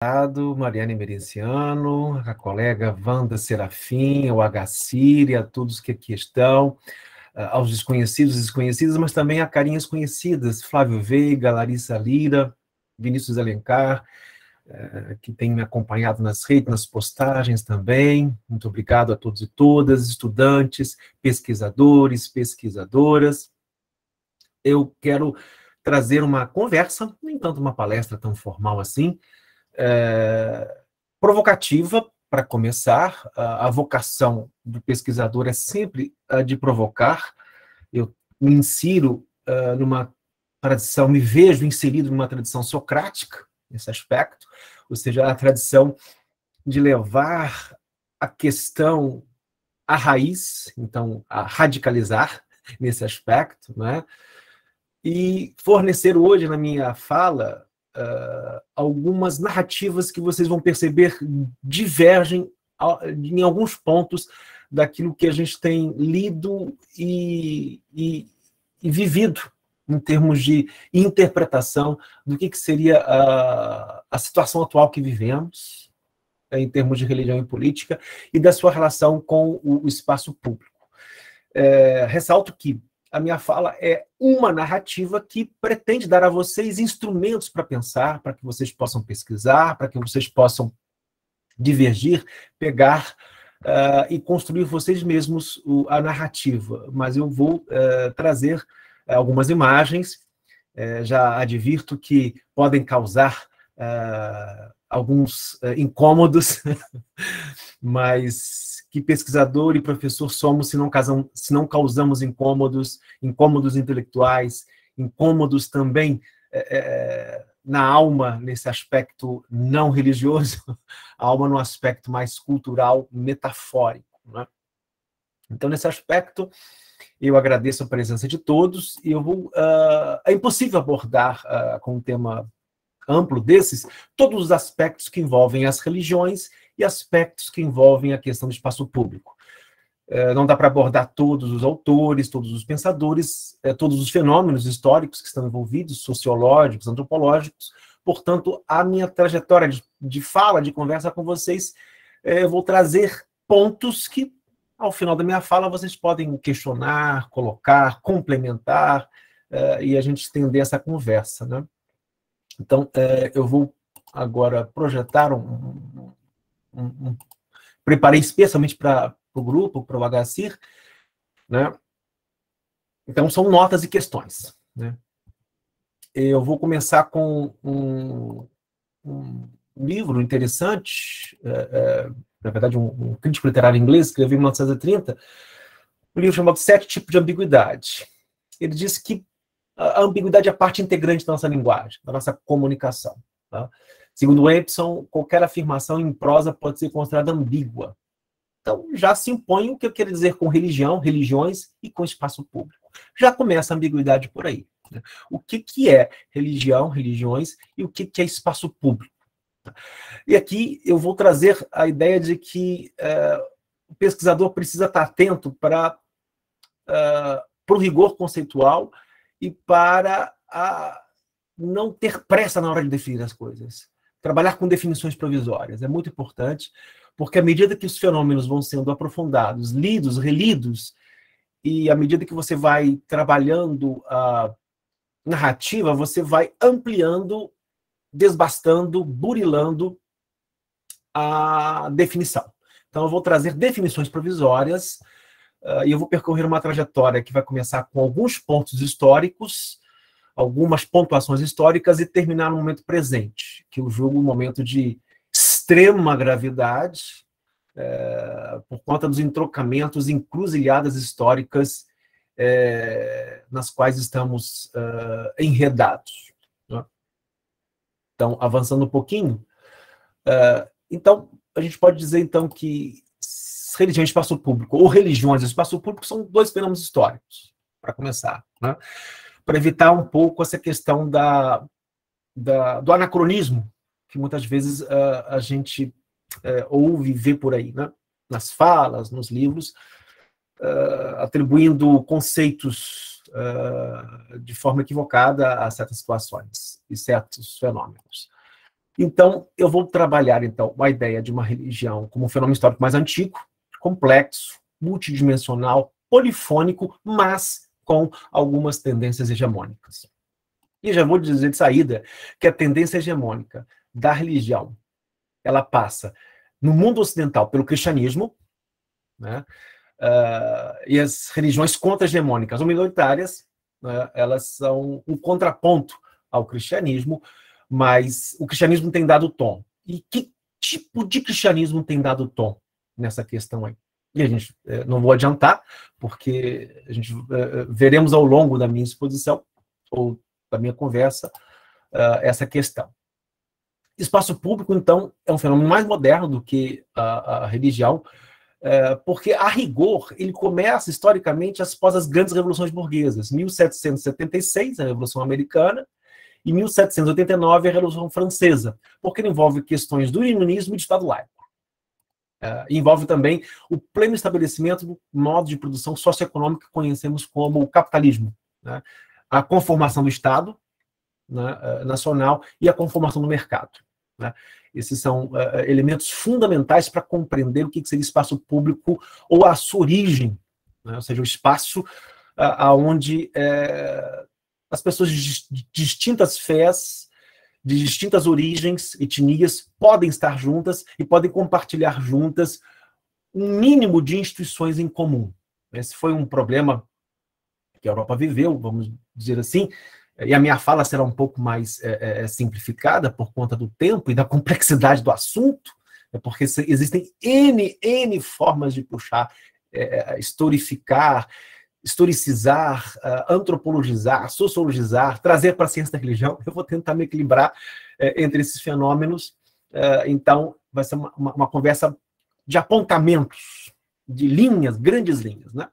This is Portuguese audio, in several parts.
Mariane Merenciano, a colega Wanda Serafim, o Agaciri, a todos que aqui estão, aos desconhecidos e desconhecidas, mas também a carinhas conhecidas, Flávio Veiga, Larissa Lira, Vinícius Alencar, que tem me acompanhado nas redes, nas postagens também. Muito obrigado a todos e todas, estudantes, pesquisadores, pesquisadoras. Eu quero trazer uma conversa, nem tanto uma palestra tão formal assim, provocativa, para começar. A vocação do pesquisador é sempre a de provocar. Eu me insiro numa tradição, me vejo inserido numa tradição socrática, nesse aspecto, ou seja, a tradição de levar a questão à raiz, então, a radicalizar nesse aspecto, né? E fornecer hoje, na minha fala, algumas narrativas que vocês vão perceber divergem em alguns pontos daquilo que a gente tem lido e vivido em termos de interpretação do que seria a situação atual que vivemos, em termos de religião e política, e da sua relação com o espaço público. Ressalto que a minha fala é uma narrativa que pretende dar a vocês instrumentos para pensar, para que vocês possam pesquisar, para que vocês possam divergir, pegar e construir vocês mesmos a narrativa. Mas eu vou trazer algumas imagens, já advirto que podem causar alguns incômodos, mas que pesquisador e professor somos se não causamos incômodos intelectuais, incômodos também na alma, nesse aspecto não religioso, a alma no aspecto mais cultural, metafórico, né? Então, nesse aspecto, eu agradeço a presença de todos, e eu vou... é impossível abordar com um tema amplo desses, todos os aspectos que envolvem as religiões e aspectos que envolvem a questão do espaço público. Não dá para abordar todos os autores, todos os pensadores, todos os fenômenos históricos que estão envolvidos, sociológicos, antropológicos. Portanto, a minha trajetória de fala, de conversa com vocês, eu vou trazer pontos que, ao final da minha fala, vocês podem questionar, colocar, complementar, e a gente estender essa conversa, né? Então, eu vou agora projetar preparei especialmente para o grupo, para o HCIR, né? Então, são notas e questões, né? Eu vou começar com um livro interessante, na verdade, um crítico literário inglês, que escreveu em 1930, um livro chamado Sete Tipos de Ambiguidade. Ele diz que a ambiguidade é parte integrante da nossa linguagem, da nossa comunicação, tá? Segundo Empson, qualquer afirmação em prosa pode ser considerada ambígua. Então, já se impõe o que eu quero dizer com religião, religiões e com espaço público. Já começa a ambiguidade por aí, né? O que é religião, religiões e o que é espaço público? E aqui eu vou trazer a ideia de que o pesquisador precisa estar atento para o rigor conceitual e para não ter pressa na hora de definir as coisas. Trabalhar com definições provisórias é muito importante, porque à medida que os fenômenos vão sendo aprofundados, lidos, relidos, e à medida que você vai trabalhando a narrativa, você vai ampliando, desbastando, burilando a definição. Então, eu vou trazer definições provisórias, e eu vou percorrer uma trajetória que vai começar com alguns pontos históricos, algumas pontuações históricas, e terminar no momento presente, que eu julgo um momento de extrema gravidade, por conta dos entrocamentos, encruzilhadas históricas nas quais estamos enredados, né? Então, avançando um pouquinho, então, a gente pode dizer, então, que religião e espaço público, ou religiões e espaço público, são dois fenômenos históricos, para começar, né? Para evitar um pouco essa questão do anacronismo, que muitas vezes a gente ouve e vê por aí, né? Nas falas, nos livros, atribuindo conceitos de forma equivocada a certas situações e certos fenômenos. Então, eu vou trabalhar, então, a ideia de uma religião como um fenômeno histórico mais antigo, complexo, multidimensional, polifônico, mas com algumas tendências hegemônicas. E já vou dizer de saída que a tendência hegemônica da religião, ela passa, no mundo ocidental, pelo cristianismo, né? E as religiões contra-hegemônicas ou minoritárias, né, elas são um contraponto ao cristianismo, mas o cristianismo tem dado tom. E que tipo de cristianismo tem dado tom nessa questão aí? E a gente, não vou adiantar, porque a gente veremos ao longo da minha exposição, ou da minha conversa, essa questão. Espaço público, então, é um fenômeno mais moderno do que a religião, porque, a rigor, ele começa, historicamente, após as grandes revoluções burguesas. 1776, a Revolução Americana, e 1789, a Revolução Francesa, porque ele envolve questões do iluminismo e de Estado laico. Envolve também o pleno estabelecimento do modo de produção socioeconômico que conhecemos como o capitalismo, né? A conformação do Estado, né, nacional e a conformação do mercado, né? Esses são elementos fundamentais para compreender o que seria espaço público ou a sua origem, né? Ou seja, o espaço onde as pessoas de distintas fés, de distintas origens, etnias, podem estar juntas e podem compartilhar juntas um mínimo de instituições em comum. Esse foi um problema que a Europa viveu, vamos dizer assim, e a minha fala será um pouco mais simplificada por conta do tempo e da complexidade do assunto, porque existem N formas de puxar, historicizar, antropologizar, sociologizar, trazer para a ciência da religião. Eu vou tentar me equilibrar entre esses fenômenos. Então, vai ser uma conversa de apontamentos, de linhas, grandes linhas, né?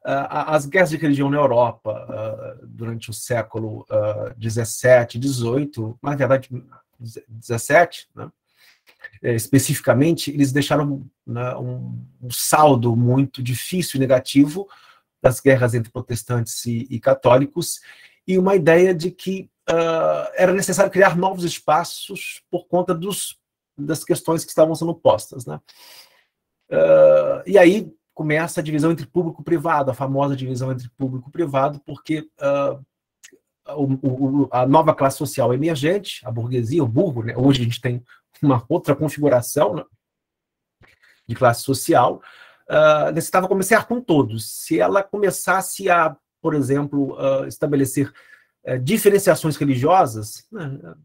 As guerras de religião na Europa, durante o século XVII, XVIII, na verdade, XVII, né? Especificamente, eles deixaram, né, um saldo muito difícil e negativo das guerras entre protestantes e católicos, e uma ideia de que era necessário criar novos espaços por conta das questões que estavam sendo postas, né? E aí começa a divisão entre público e privado, a famosa divisão entre público e privado, porque a nova classe social emergente, a burguesia, o burgo, né? Hoje a gente tem uma outra configuração, né, de classe social, necessitava começar com todos. Se ela começasse a, por exemplo, estabelecer diferenciações religiosas, né,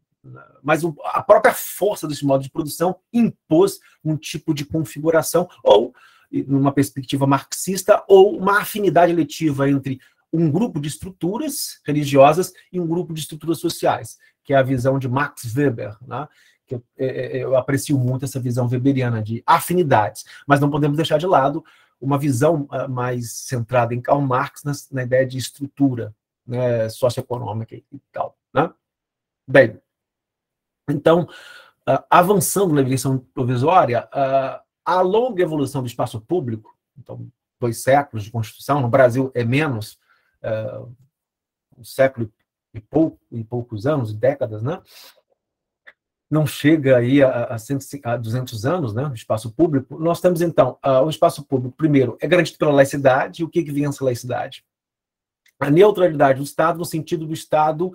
mas a própria força desse modo de produção impôs um tipo de configuração, ou, numa perspectiva marxista, ou uma afinidade eletiva entre um grupo de estruturas religiosas e um grupo de estruturas sociais, que é a visão de Max Weber, né? Que eu aprecio muito essa visão weberiana de afinidades, mas não podemos deixar de lado uma visão mais centrada em Karl Marx, na ideia de estrutura, né, socioeconômica e tal, né? Bem, então, avançando na eleição provisória, a longa evolução do espaço público, então, 2 séculos de Constituição, no Brasil é menos, 1 século e poucos anos, décadas, né? Não chega aí a 200 anos, né, no espaço público. Nós temos, então, o espaço público, primeiro, é garantido pela laicidade. E o que vem essa laicidade? A neutralidade do Estado, no sentido do Estado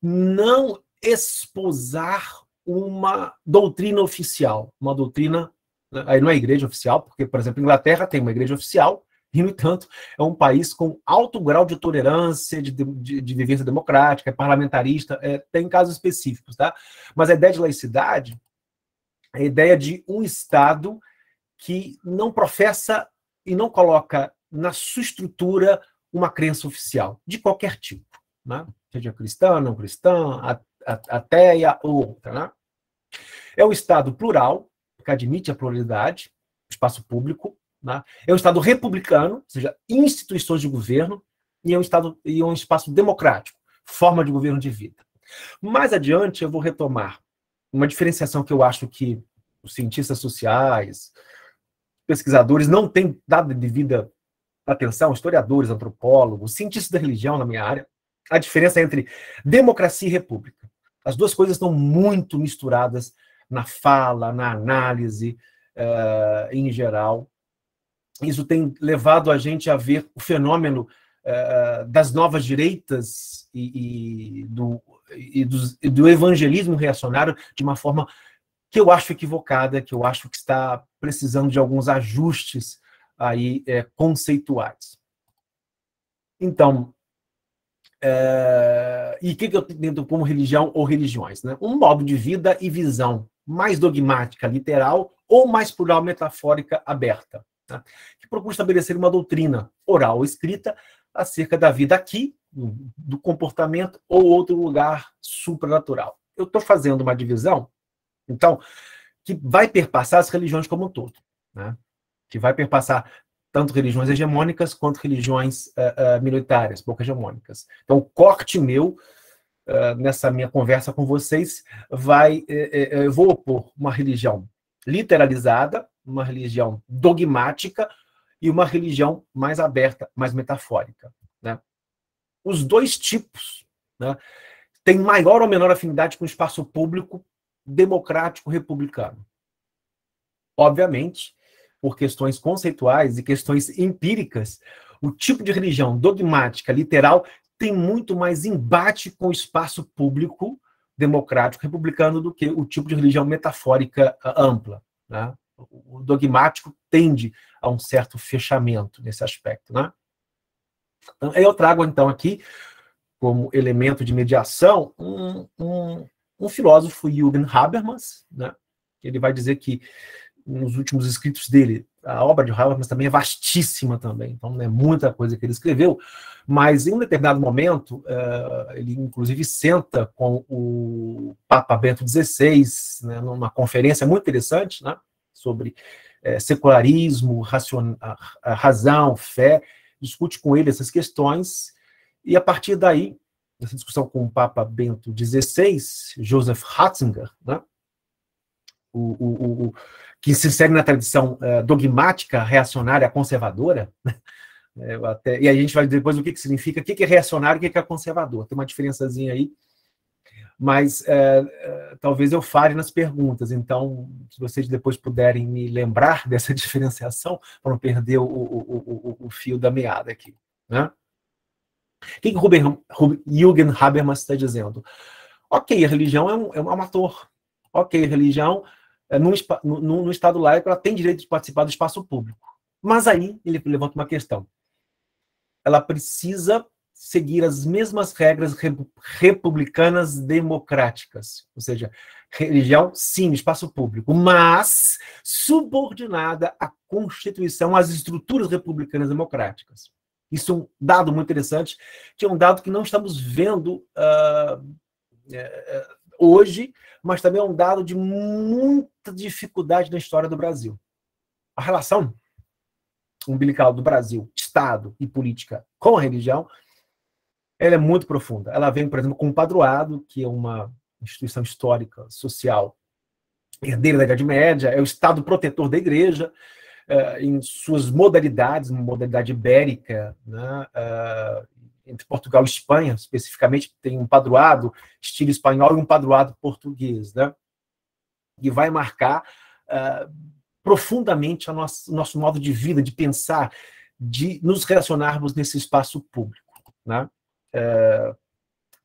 não esposar uma doutrina oficial, uma doutrina, aí não é igreja oficial, porque, por exemplo, a Inglaterra tem uma igreja oficial, e, no entanto, é um país com alto grau de tolerância, de vivência democrática, é parlamentarista, tem casos específicos, tá? Mas a ideia de laicidade é a ideia de um Estado que não professa e não coloca na sua estrutura uma crença oficial, de qualquer tipo, né? Seja cristã, não cristã, ateia ou outra, né? É um Estado plural, que admite a pluralidade, espaço público, né? É um Estado republicano, ou seja, instituições de governo, e é um espaço democrático, forma de governo de vida. Mais adiante, eu vou retomar uma diferenciação que eu acho que os cientistas sociais, pesquisadores, não têm dado devida atenção, historiadores, antropólogos, cientistas da religião na minha área, a diferença entre democracia e república. As duas coisas estão muito misturadas na fala, na análise, em geral. Isso tem levado a gente a ver o fenômeno das novas direitas e do evangelismo reacionário de uma forma que eu acho equivocada, que eu acho que está precisando de alguns ajustes aí, conceituais. Então, e o que eu entendo como religião ou religiões? Né? Um modo de vida e visão mais dogmática, literal, ou mais plural, metafórica, aberta, né? Que procura estabelecer uma doutrina oral ou escrita acerca da vida aqui, do comportamento ou outro lugar supranatural. Eu estou fazendo uma divisão, então, que vai perpassar as religiões como um todo, né? Que vai perpassar tanto religiões hegemônicas quanto religiões minoritárias, pouco hegemônicas. Então, o corte meu, nessa minha conversa com vocês, eu vou opor uma religião literalizada, uma religião dogmática e uma religião mais aberta, mais metafórica, né? Os dois tipos, né, têm maior ou menor afinidade com o espaço público democrático republicano. Obviamente, por questões conceituais e questões empíricas, o tipo de religião dogmática, literal, tem muito mais embate com o espaço público democrático republicano do que o tipo de religião metafórica ampla, né? O dogmático tende a um certo fechamento nesse aspecto, né? Então, eu trago, então, aqui, como elemento de mediação, um filósofo, Jürgen Habermas, né? Ele vai dizer que, nos últimos escritos dele, a obra de Habermas também é vastíssima também, então não é muita coisa que ele escreveu, mas em um determinado momento, ele inclusive senta com o Papa Bento XVI, né, numa conferência muito interessante, né, sobre secularismo, razão, fé, discute com ele essas questões, e a partir daí, nessa discussão com o Papa Bento XVI, Joseph Ratzinger, né, que se insere na tradição dogmática, reacionária, conservadora, né? E a gente vai depois o que significa, o que é reacionário e o que é conservador. Tem uma diferençazinha aí, mas talvez eu fale nas perguntas. Então, se vocês depois puderem me lembrar dessa diferenciação, para não perder o fio da meada aqui, né? O que Jürgen Habermas está dizendo? Ok, a religião é um ator. Ok, a religião, no Estado laico, ela tem direito de participar do espaço público. Mas aí ele levanta uma questão. Ela precisa seguir as mesmas regras republicanas democráticas. Ou seja, religião, sim, no espaço público, mas subordinada à Constituição, às estruturas republicanas democráticas. Isso é um dado muito interessante, que é um dado que não estamos vendo hoje, mas também é um dado de muita dificuldade na história do Brasil. A relação umbilical do Brasil, Estado e política com a religião, ela é muito profunda. Ela vem, por exemplo, com o padroado, que é uma instituição histórica, social, herdeira da Idade Média, é o Estado protetor da Igreja, em suas modalidades, uma modalidade ibérica, né, entre Portugal e Espanha, especificamente, tem um padroado estilo espanhol e um padroado português, né, e vai marcar profundamente o nosso modo de vida, de pensar, de nos relacionarmos nesse espaço público, né?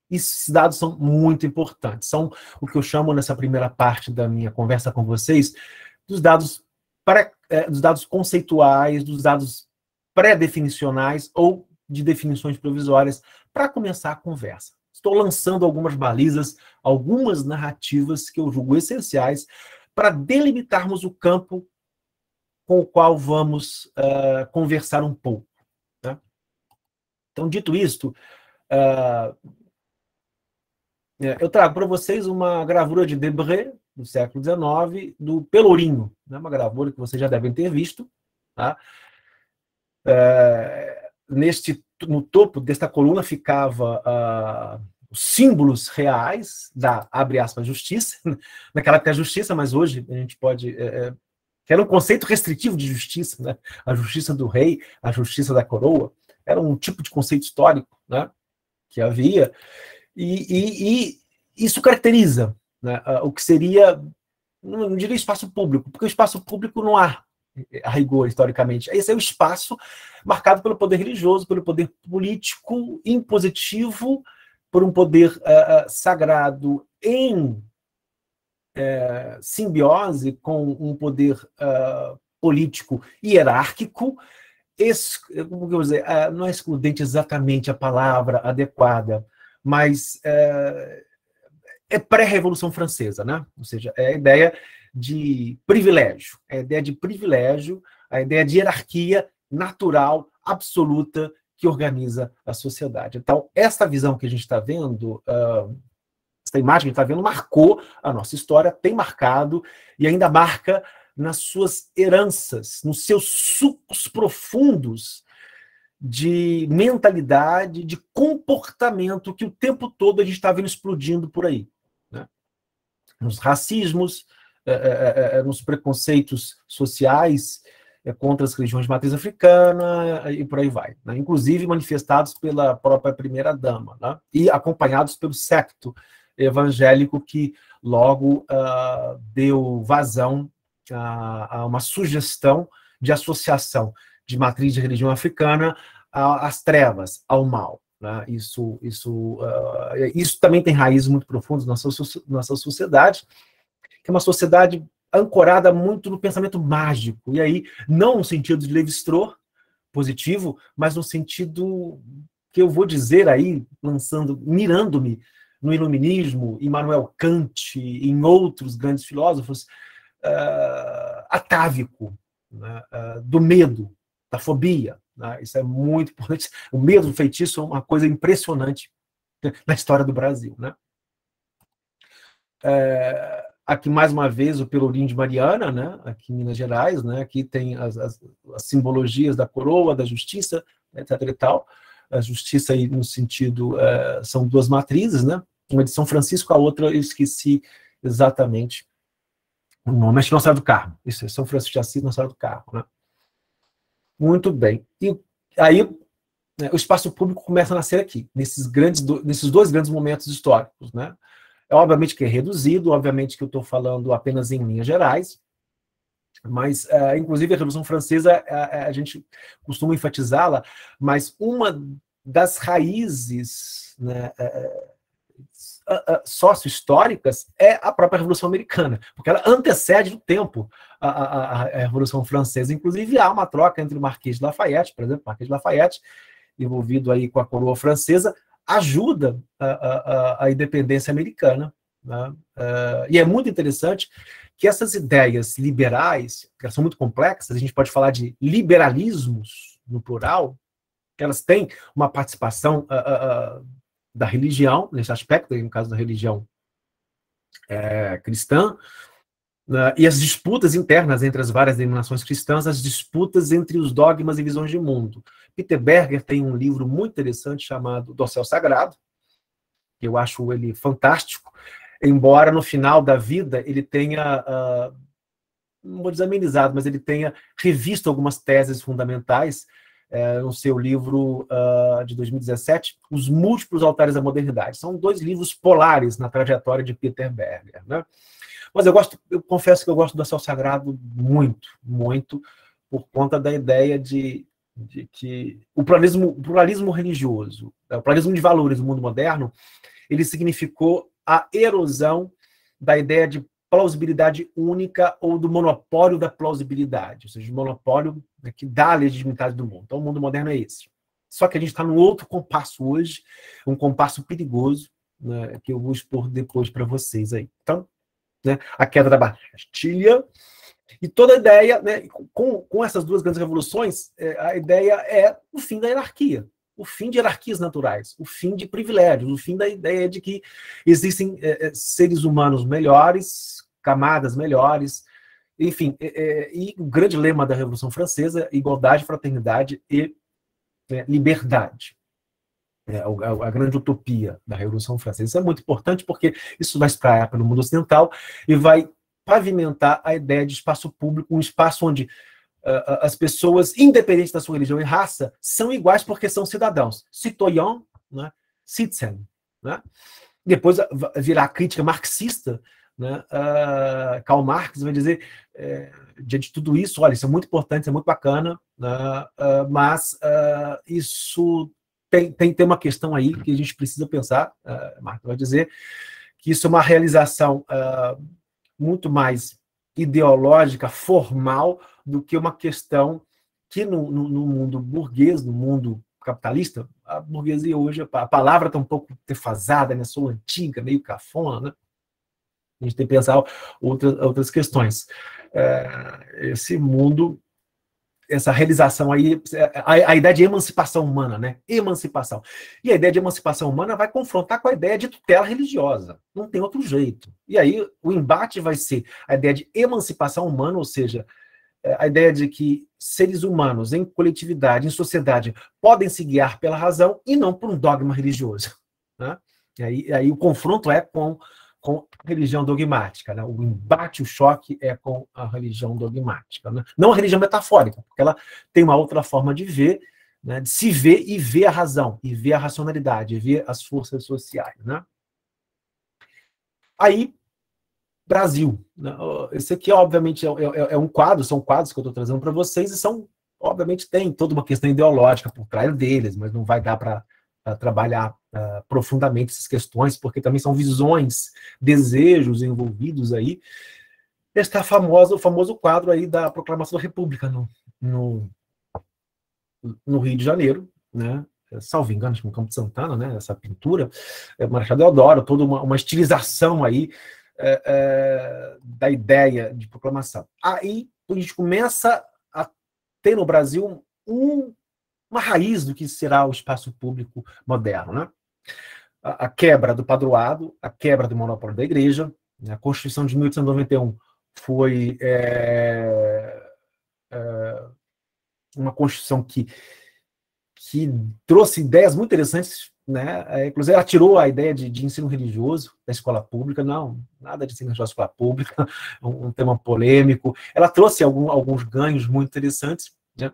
Esses dados são muito importantes, são o que eu chamo nessa primeira parte da minha conversa com vocês, dos dados conceituais, dos dados pré-definicionais ou de definições provisórias, para começar a conversa. Estou lançando algumas balizas, algumas narrativas que eu julgo essenciais para delimitarmos o campo com o qual vamos conversar um pouco, né? Então, dito isto, eu trago para vocês uma gravura de Debré, do século XIX, do Pelourinho, né? Uma gravura que vocês já devem ter visto, tá? No topo desta coluna ficava os símbolos reais da, abre aspas, justiça, naquela época é justiça, mas hoje a gente pode... que era um conceito restritivo de justiça, né? A justiça do rei, a justiça da coroa, era um tipo de conceito histórico, né, que havia, e isso caracteriza, né, o que seria, não diria espaço público, porque o espaço público não há, a rigor, historicamente. Esse é o espaço marcado pelo poder religioso, pelo poder político impositivo, por um poder sagrado em simbiose com um poder político hierárquico. Como eu vou dizer, não é excludente exatamente a palavra adequada, mas é pré-Revolução Francesa, né? Ou seja, é a ideia de privilégio, a ideia de hierarquia natural, absoluta, que organiza a sociedade. Então, essa visão que a gente está vendo, essa imagem que a gente está vendo, marcou a nossa história, tem marcado e ainda marca nas suas heranças, nos seus sucos profundos de mentalidade, de comportamento que o tempo todo a gente está vendo explodindo por aí, né? Nos racismos, nos preconceitos sociais contra as religiões de matriz africana e por aí vai, né? Inclusive manifestados pela própria primeira-dama, né? E acompanhados pelo secto evangélico que logo deu vazão a uma sugestão de associação de matriz de religião africana às trevas, ao mal, né? Isso também tem raízes muito profundas na nossa sociedade, que é uma sociedade ancorada muito no pensamento mágico, e aí não no sentido de Lévi-Strauss, positivo, mas no sentido que eu vou dizer aí, mirando-me no iluminismo, Immanuel Kant e em outros grandes filósofos, atávico, né? Do medo, da fobia, né? Isso é muito importante. O medo do feitiço é uma coisa impressionante na história do Brasil, né? Aqui, mais uma vez, o Pelourinho de Mariana, né? Aqui em Minas Gerais, né? Aqui tem as simbologias da coroa, da justiça, etc. e tal. A justiça, aí, no sentido, são duas matrizes, né? Uma de São Francisco, a outra eu esqueci exatamente o nome, acho que Nossa Senhora do Carmo. Isso é São Francisco de Assis, Nossa Senhora do Carmo, né? Muito bem. E aí, né, o espaço público começa a nascer aqui, nesses dois grandes momentos históricos, né? Obviamente que é reduzido, obviamente que eu estou falando apenas em linhas gerais, mas, inclusive, a Revolução Francesa, a gente costuma enfatizá-la, mas uma das raízes, né, sócio-históricas é a própria Revolução Americana, porque ela antecede no tempo a Revolução Francesa. Inclusive, há uma troca entre o Marquês de Lafayette, por exemplo, o Marquês de Lafayette, envolvido aí com a coroa francesa, ajuda a independência americana, né? E é muito interessante que essas ideias liberais, que elas são muito complexas, a gente pode falar de liberalismos, no plural, que elas têm uma participação da religião, nesse aspecto, no caso da religião cristã, né? E as disputas internas entre as várias denominações cristãs, as disputas entre os dogmas e visões de mundo. Peter Berger tem um livro muito interessante chamado Dossel Sagrado, que eu acho ele fantástico, embora no final da vida ele tenha, não vou dizer amenizado, mas ele tenha revisto algumas teses fundamentais no seu livro de 2017, Os Múltiplos Altares da Modernidade. São dois livros polares na trajetória de Peter Berger, né? Mas eu confesso que eu gosto do Dossel Sagrado muito, muito, por conta da ideia de que o pluralismo religioso, o pluralismo de valores do mundo moderno, ele significou a erosão da ideia de plausibilidade única ou do monopólio da plausibilidade, ou seja, o monopólio, né, que dá a legitimidade do mundo. Então, o mundo moderno é esse. Só que a gente está num outro compasso hoje, um compasso perigoso, né, que eu vou expor depois para vocês aí. Então, né, a queda da Bastilha, e toda a ideia, né, com essas duas grandes revoluções, a ideia é o fim da hierarquia, o fim de hierarquias naturais, o fim de privilégios, o fim da ideia de que existem seres humanos melhores, camadas melhores, enfim, e o grande lema da Revolução Francesa, igualdade, fraternidade e liberdade. A grande utopia da Revolução Francesa. Isso é muito importante porque isso vai espraiar pelo mundo ocidental e vai pavimentar a ideia de espaço público, um espaço onde as pessoas, independente da sua religião e raça, são iguais porque são cidadãos. Citoyen, né? Citizen. Né? depois virar a crítica marxista, né? Karl Marx vai dizer, diante de tudo isso, olha, isso é muito importante, isso é muito bacana, né? Mas isso tem uma questão aí que a gente precisa pensar, Marx vai dizer, que isso é uma realização muito mais ideológica, formal, do que uma questão que no mundo burguês, no mundo capitalista, a burguesia hoje, a palavra está um pouco defasada, né? Sou antiga, meio cafona, né? A gente tem que pensar outras questões. Esse mundo, essa realização aí, a ideia de emancipação humana, né? Emancipação. E a ideia de emancipação humana vai confrontar com a ideia de tutela religiosa. Não tem outro jeito. E aí o embate vai ser a ideia de emancipação humana, ou seja, a ideia de que seres humanos, em coletividade, em sociedade, podem se guiar pela razão e não por um dogma religioso. Né? E aí o confronto é com a religião dogmática. Né? O embate, o choque é com a religião dogmática. Né? Não a religião metafórica, porque ela tem uma outra forma de ver, né? De se ver e ver a razão, e ver a racionalidade, e ver as forças sociais. Né? Aí, Brasil. Esse aqui, obviamente, é um quadro, são quadros que eu estou trazendo para vocês, e obviamente, tem toda uma questão ideológica por trás deles, mas não vai dar para trabalhar profundamente essas questões, porque também são visões, desejos envolvidos aí. Está o famoso quadro aí da Proclamação da República no Rio de Janeiro, né? Salvo engano, acho que no Campo de Santana, né? Essa pintura, Marechal Deodoro, toda uma estilização aí, da ideia de proclamação. Aí a gente começa a ter no Brasil uma raiz do que será o espaço público moderno, né? A quebra do padroado, a quebra do monopólio da igreja, né? A Constituição de 1891 foi uma Constituição que trouxe ideias muito interessantes, né? Inclusive, ela tirou a ideia de ensino religioso da escola pública. Não, nada de ensino religioso da escola pública, um tema polêmico. Ela trouxe alguns ganhos muito interessantes, né?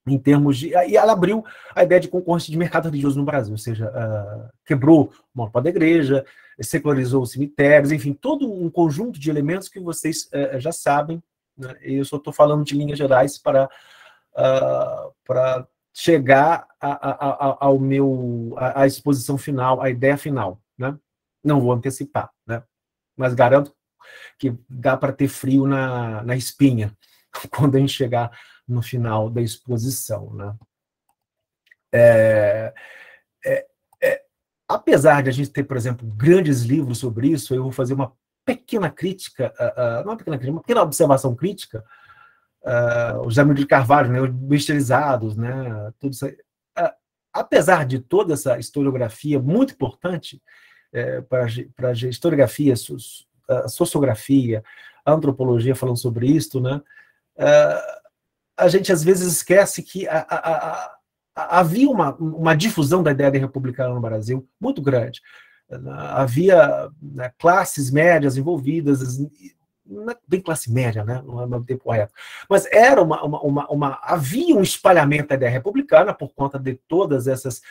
Em termos de... E ela abriu a ideia de concorrência de mercado religioso no Brasil, ou seja, quebrou o monopólio da igreja, secularizou os cemitérios, enfim, todo um conjunto de elementos que vocês já sabem, né? Eu só estou falando de linhas gerais para chegar à exposição final, à ideia final, né? Não vou antecipar, né? Mas garanto que dá para ter frio na espinha quando a gente chegar no final da exposição, né? Apesar de a gente ter, por exemplo, grandes livros sobre isso, eu vou fazer uma pequena crítica, não uma pequena crítica, uma pequena observação crítica. O José Murilo de Carvalho, né, os Misterizados, né, tudo isso aí. Apesar de toda essa historiografia muito importante para a historiografia, a sociografia, a antropologia falando sobre isso, né, a gente às vezes esquece que havia uma difusão da ideia de republicana no Brasil muito grande. Havia, né, classes médias envolvidas, não é bem classe média, né? Não é o tempo correto, mas era havia um espalhamento da ideia republicana por conta de todas essas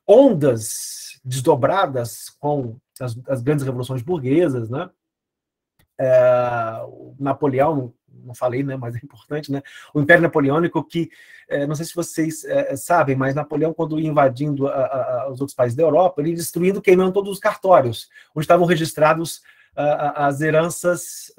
ondas desdobradas com as grandes revoluções burguesas, né? Napoleão, não falei, né? Mas é importante, né? O Império Napoleônico, que não sei se vocês sabem, mas Napoleão, quando ia invadindo os outros países da Europa, ele ia destruindo, queimando todos os cartórios onde estavam registrados as heranças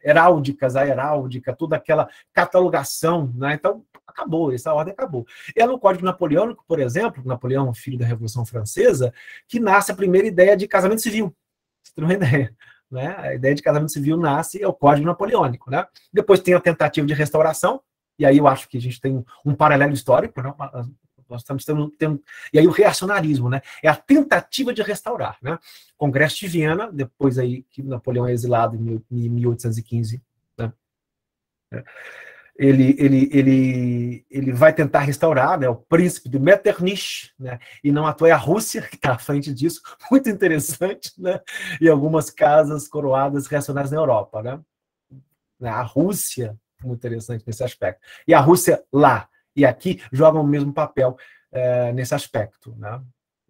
heráldicas, a heráldica, toda aquela catalogação, né? Então, acabou, essa ordem acabou. É no Código Napoleônico, por exemplo, Napoleão, filho da Revolução Francesa, que nasce a primeira ideia de casamento civil. Você tem uma ideia, né? A ideia de casamento civil nasce, é o Código Napoleônico, né? Depois tem a tentativa de restauração, e aí eu acho que a gente tem um paralelo histórico, né? Nós estamos tendo, e aí o reacionarismo, né? É a tentativa de restaurar, né? Congresso de Viena, depois aí que Napoleão é exilado em 1815, né? Ele vai tentar restaurar, né? O príncipe de Metternich, né? E não à toa é a Rússia que está à frente disso, muito interessante, né? E algumas casas coroadas reacionárias na Europa, né? A Rússia, muito interessante nesse aspecto. E a Rússia lá e aqui jogam o mesmo papel nesse aspecto, né?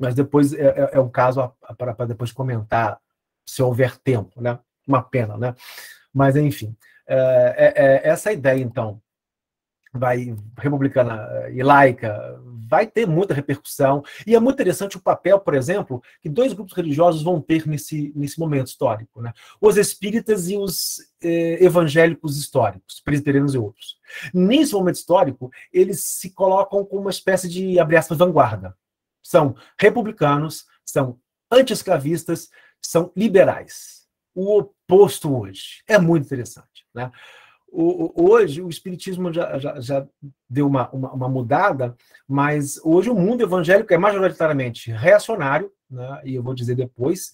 mas depois é um caso para depois comentar, se houver tempo, né? Uma pena, né? Mas, enfim, essa ideia, então, republicana e laica, vai ter muita repercussão, e é muito interessante o papel, por exemplo, que dois grupos religiosos vão ter nesse momento histórico, né? Os espíritas e os evangélicos históricos, presbiterianos e outros. Nesse momento histórico, eles se colocam como uma espécie de, abre aspas, vanguarda. São republicanos, são anti-escravistas, são liberais. O oposto hoje. É muito interessante, né? Hoje, o espiritismo já deu uma mudada, mas hoje o mundo evangélico é majoritariamente reacionário, né, e eu vou dizer depois,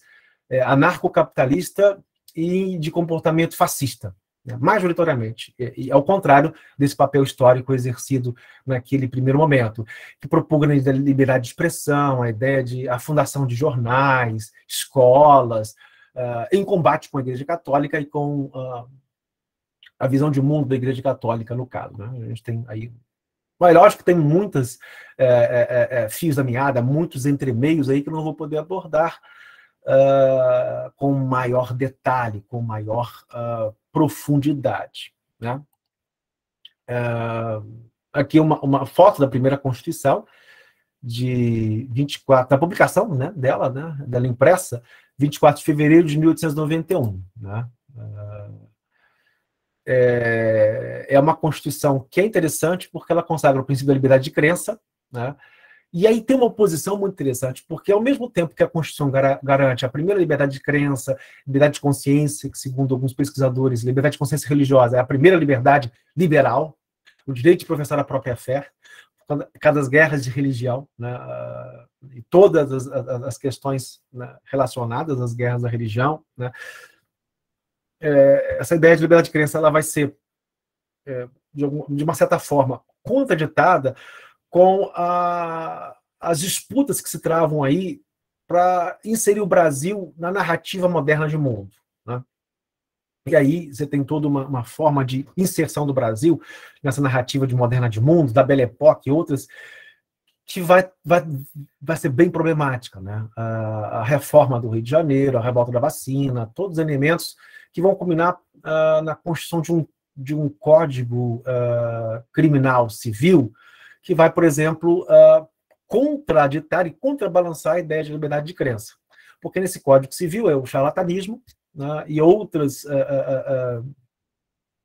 anarcocapitalista e de comportamento fascista, né, majoritariamente, e ao contrário desse papel histórico exercido naquele primeiro momento, que propugna a liberdade de expressão, a ideia de a fundação de jornais, escolas, em combate com a Igreja Católica e com a visão de mundo da Igreja Católica, no caso, né? A gente tem aí... Mas lógico que tem muitos fios da meada, muitos entremeios aí que eu não vou poder abordar com maior detalhe, com maior profundidade, né? Aqui uma foto da primeira Constituição, de 24, da publicação, né, dela impressa, 24 de fevereiro de 1891, né? É uma Constituição que é interessante porque ela consagra o princípio da liberdade de crença, né? E aí tem uma oposição muito interessante, porque ao mesmo tempo que a Constituição garante a primeira liberdade de crença, liberdade de consciência, que segundo alguns pesquisadores, liberdade de consciência religiosa é a primeira liberdade liberal, o direito de professar a própria fé, por causa das guerras de religião, né, e todas as questões, né, relacionadas às guerras da religião, né, essa ideia de liberdade de crença ela vai ser, de uma certa forma, contraditada com as disputas que se travam aí para inserir o Brasil na narrativa moderna de mundo, né? E aí você tem toda uma forma de inserção do Brasil nessa narrativa de moderna de mundo, da Belle Époque e outras, que vai ser bem problemática, né? A reforma do Rio de Janeiro, a revolta da vacina, todos os elementos que vão culminar na construção de um código criminal civil que vai, por exemplo, contraditar e contrabalançar a ideia de liberdade de crença. Porque nesse Código Civil é o charlatanismo, né, e outros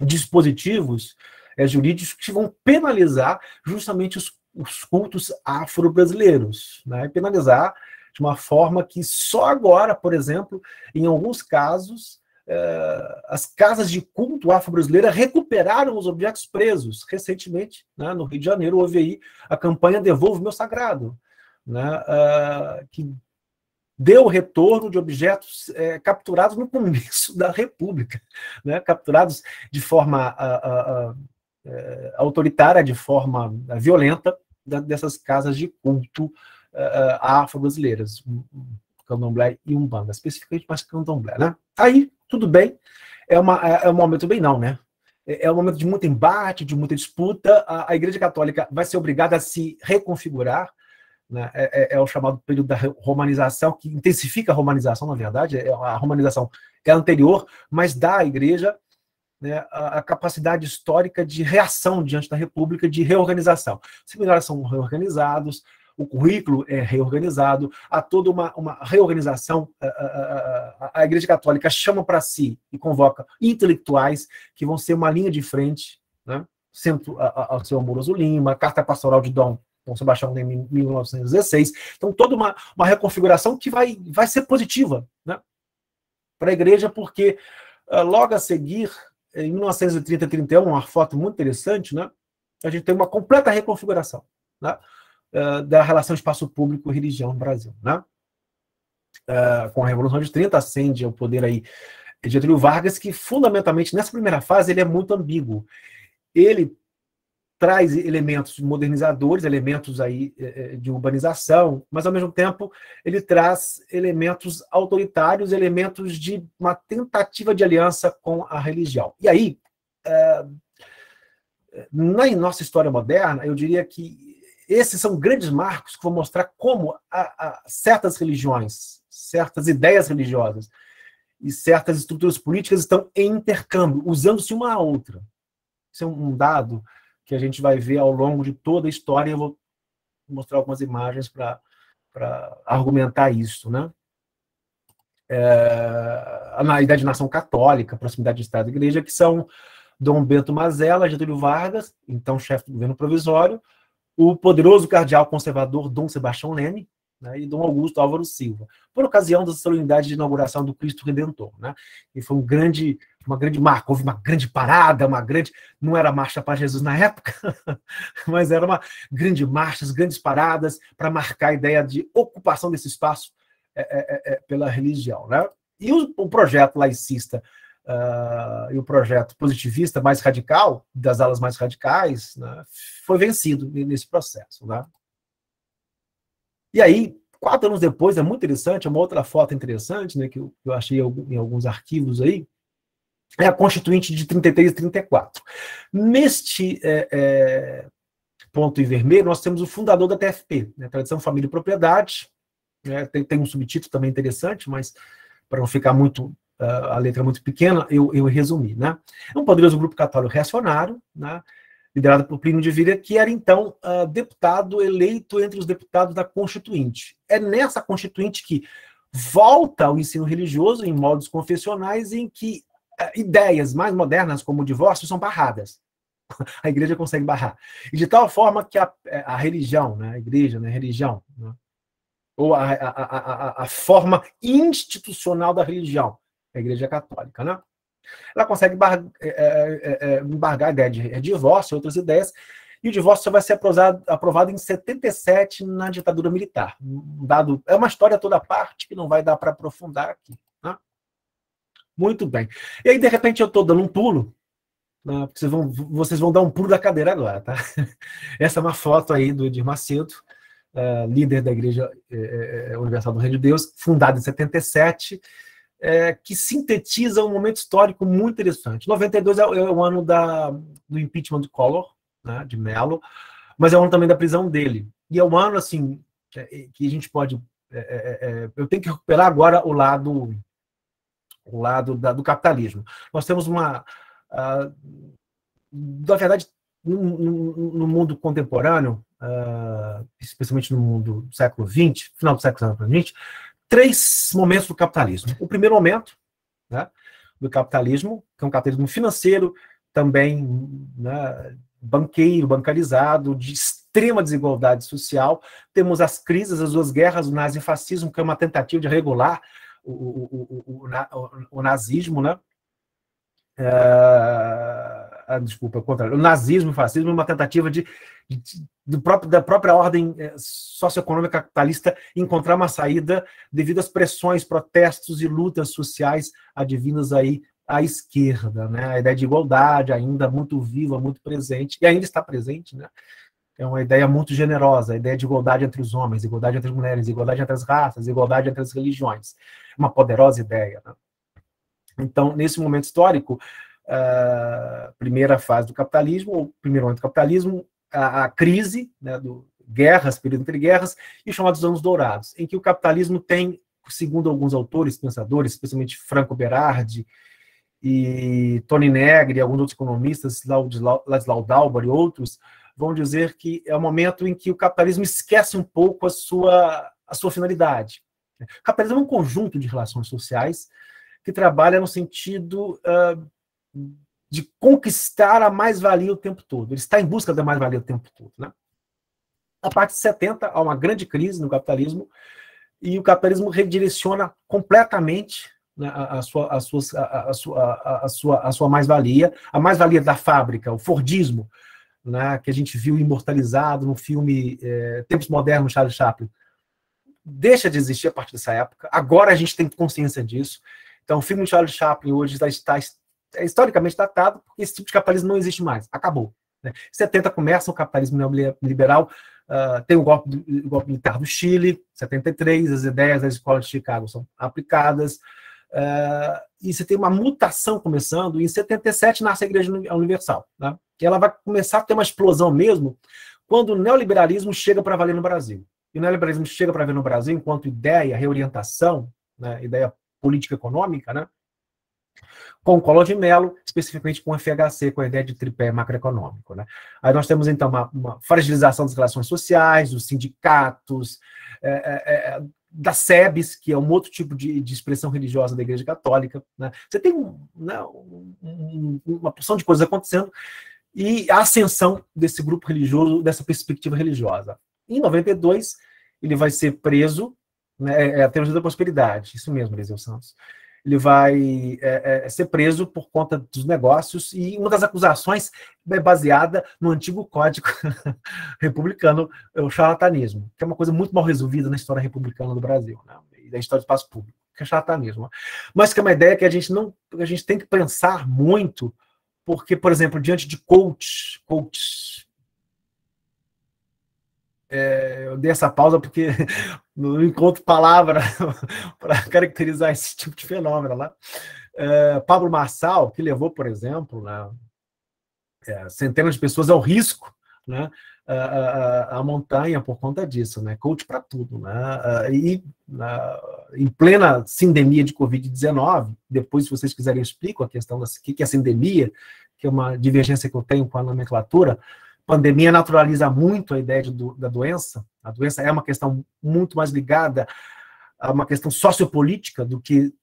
dispositivos jurídicos que vão penalizar justamente os cultos afro-brasileiros, né, e penalizar de uma forma que só agora, por exemplo, em alguns casos, as casas de culto afro-brasileira recuperaram os objetos presos. Recentemente, né, no Rio de Janeiro, houve aí a campanha Devolva o Meu Sagrado, né, que deu retorno de objetos capturados no começo da República, né, capturados de forma autoritária, de forma violenta, dessas casas de culto afro-brasileiras, Candomblé e Umbanda, especificamente mais Candomblé, né? Aí, tudo bem, é um momento bem não, né? É um momento de muito embate, de muita disputa, a Igreja Católica vai ser obrigada a se reconfigurar, né? É o chamado período da romanização, que intensifica a romanização, na verdade, a romanização é anterior, mas dá à Igreja, né, a capacidade histórica de reação diante da República, de reorganização. Os seminários são reorganizados, o currículo é reorganizado, há toda uma reorganização. A Igreja Católica chama para si e convoca intelectuais que vão ser uma linha de frente, né? Centro ao seu Amoroso Lima, a Carta Pastoral de Dom Sebastião em 1916. Então, toda uma reconfiguração que vai ser positiva, né, para a Igreja, porque logo a seguir, em 1930 e 31, uma foto muito interessante, né, a gente tem uma completa reconfiguração, né, da relação espaço público e religião no Brasil, né? Com a Revolução de 30, ascende ao poder aí Getúlio Vargas, que fundamentalmente nessa primeira fase ele é muito ambíguo. Ele traz elementos modernizadores, elementos aí de urbanização, mas ao mesmo tempo ele traz elementos autoritários, elementos de uma tentativa de aliança com a religião. E aí, na nossa história moderna, eu diria que esses são grandes marcos que vão mostrar como certas religiões, certas ideias religiosas e certas estruturas políticas estão em intercâmbio, usando-se uma à outra. Isso é um dado que a gente vai ver ao longo de toda a história. Eu vou mostrar algumas imagens para argumentar isso, né? Na ideia de nação católica, proximidade de Estado e Igreja, que são Dom Bento Mazella, Getúlio Vargas, então chefe do governo provisório, o poderoso cardeal conservador Dom Sebastião Leme, né, e Dom Augusto Álvaro Silva, por ocasião da solenidade de inauguração do Cristo Redentor, né? E foi uma grande marca, houve uma grande parada, não era marcha para Jesus na época, mas era uma grande marcha, grandes paradas para marcar a ideia de ocupação desse espaço pela religião, né? E o projeto laicista e o projeto positivista mais radical, das alas mais radicais, né, foi vencido nesse processo, né? E aí, 4 anos depois, é muito interessante, é uma outra foto interessante, né, que eu achei em alguns arquivos aí, é a Constituinte de 33 e 34. Neste ponto em vermelho, nós temos o fundador da TFP, né, Tradição, Família e Propriedade, né, tem um subtítulo também interessante, mas para não ficar muito a letra muito pequena, eu resumi, né? É um poderoso grupo católico reacionário, né, liderado por Plínio de Vira, que era, então, deputado eleito entre os deputados da Constituinte. É nessa Constituinte que volta ao ensino religioso em moldes confessionais em que ideias mais modernas, como o divórcio, são barradas. A igreja consegue barrar. E de tal forma que a religião, né, a igreja, né, a religião, né, ou a forma institucional da religião, a igreja católica, né? Ela consegue embargar a ideia de divórcio e outras ideias, e o divórcio só vai ser aprovado em 77 na ditadura militar. É uma história toda à parte que não vai dar para aprofundar aqui, né? Muito bem. E aí, de repente, eu estou dando um pulo, né, vocês vão dar um pulo da cadeira agora, tá? Essa é uma foto aí do Edir Macedo, líder da Igreja Universal do Reino de Deus, fundada em 77, que sintetiza um momento histórico muito interessante. 92 é o ano do impeachment de Collor, né, de Mello, mas é o ano também da prisão dele. E é um ano, assim, que a gente pode... eu tenho que recuperar agora o lado do capitalismo. Nós temos na verdade, no mundo contemporâneo, especialmente no mundo do século XX, final do século XX, 3 momentos do capitalismo. O primeiro momento, né, do capitalismo, que é um capitalismo financeiro, também, né, bancarizado, de extrema desigualdade social. Temos as crises, as 2 guerras, o nazifascismo, que é uma tentativa de regular o nazismo, né? Desculpa, ao contrário. O nazismo e o fascismo é uma tentativa da própria ordem socioeconômica capitalista encontrar uma saída devido às pressões, protestos e lutas sociais advindas aí à esquerda, né? A ideia de igualdade ainda muito viva, muito presente, e ainda está presente, né? É uma ideia muito generosa, a ideia de igualdade entre os homens, igualdade entre as mulheres, igualdade entre as raças, igualdade entre as religiões. Uma poderosa ideia, né? Então, nesse momento histórico, primeira fase do capitalismo, o primeiro momento do capitalismo, a crise, né, guerras, período entre guerras, e os chamados anos dourados, em que o capitalismo tem, segundo alguns autores, pensadores, especialmente Franco Berardi e Tony Negri e alguns outros economistas, Laszlo Dalbar e outros, vão dizer que é o momento em que o capitalismo esquece um pouco a sua finalidade. O capitalismo é um conjunto de relações sociais que trabalha no sentido de conquistar a mais-valia o tempo todo. Ele está em busca da mais-valia o tempo todo, né? A partir de 70, há uma grande crise no capitalismo, e o capitalismo redireciona completamente, né, a sua mais-valia, a mais-valia da fábrica, o Fordismo, né, que a gente viu imortalizado no filme Tempos Modernos, Charles Chaplin, deixa de existir a partir dessa época. Agora a gente tem consciência disso. Então, o filme de Charles Chaplin hoje está historicamente datado, porque esse tipo de capitalismo não existe mais. Acabou. Né? Em 70 começa o capitalismo neoliberal, tem o golpe militar do Chile, 73, as ideias das escolas de Chicago são aplicadas, e você tem uma mutação começando, e em 77 nasce a Igreja Universal, né? Que ela vai começar a ter uma explosão mesmo quando o neoliberalismo chega para valer no Brasil. E o neoliberalismo chega para valer no Brasil enquanto ideia, reorientação, né, ideia política econômica, né, com o Collor de Mello, especificamente com o FHC, com a ideia de tripé macroeconômico. Né? Aí nós temos, então, uma fragilização das relações sociais, dos sindicatos, da SEBS, que é um outro tipo de expressão religiosa da Igreja Católica. Né? Você tem uma porção de coisas acontecendo, e a ascensão desse grupo religioso, dessa perspectiva religiosa. Em 92, ele vai ser preso, né, a teologia da prosperidade, isso mesmo, Eliseu Santos. Ele vai ser preso por conta dos negócios, e uma das acusações é baseada no antigo código republicano, o charlatanismo, que é uma coisa muito mal resolvida na história republicana do Brasil, né, e da história do espaço público, que é charlatanismo. Mas que é uma ideia que a gente tem que pensar muito, porque, por exemplo, diante de coach, eu dei essa pausa porque não encontro palavra para caracterizar esse tipo de fenômeno lá. Pablo Marçal, que levou, por exemplo, né, centenas de pessoas ao risco, né, a montanha por conta disso, né? Coach para tudo, né? E em plena sindemia de Covid-19, depois, se vocês quiserem, eu explico a questão do que é a sindemia, que é uma divergência que eu tenho com a nomenclatura. Pandemia naturaliza muito a ideia da doença. A doença é uma questão muito mais ligada a uma questão sociopolítica do que